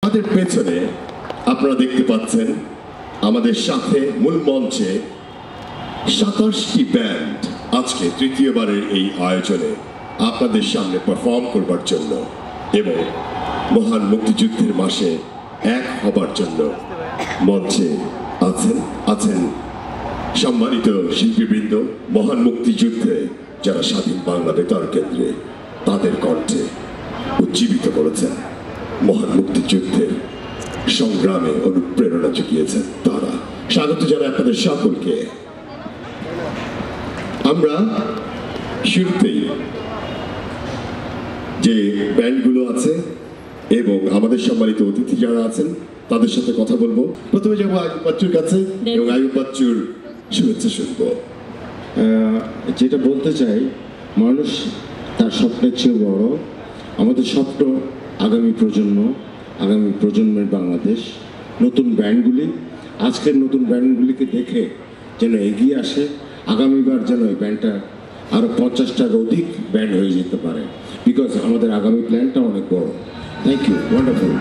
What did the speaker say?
আমাদের পেছনে আপনারা দেখতে পাচ্ছেন আমাদের সাথে মূল মঞ্চে 27টি ব্যান্ড আজকে তৃতীয়বারের এই আয়োজনে আপনাদের সামনে পারফর্ম করবার জন্য এবং মহান মুক্তিযুদ্ধের মাসে এক হবার জন্য মঞ্চে আছেন সম্মানিত শিল্পীবৃন্দ। মহান মুক্তিযুদ্ধে যারা স্বাধীন বাংলা বেতার কেন্দ্রে তাদের কণ্ঠে উজ্জীবিত করেছেন, মহান মুক্তিযুদ্ধের সংগ্রামে অনুপ্রেরণা জুগিয়েছেন তারা। স্বাগত জানাই আপনাদের সকলকে। আমরা শুরুতেই যে ব্যান্ডগুলো আছে এবং আমাদের সম্মানিত অতিথি যারা আছেন তাদের সাথে কথা বলবো। প্রথমে যাবো আয়ুব বাচ্চুর কাছে এবং আয়ুব বাচ্চুর শুভেচ্ছা শুনবো। যেটা বলতে চাই, মানুষ তার স্বপ্নের চেয়ে বড়। আমাদের স্বপ্ন আগামী প্রজন্মের বাংলাদেশ। নতুন ব্যান্ডগুলি আজকের নতুন ব্যান্ডগুলিকে দেখে যেন এগিয়ে আসে, আগামীবার যেন এই ব্যান্ডটা আরও 50টার অধিক ব্যান্ড হয়ে যেতে পারে, বিকজ আমাদের আগামী প্ল্যানটা অনেক বড়। Thank you, wonderful.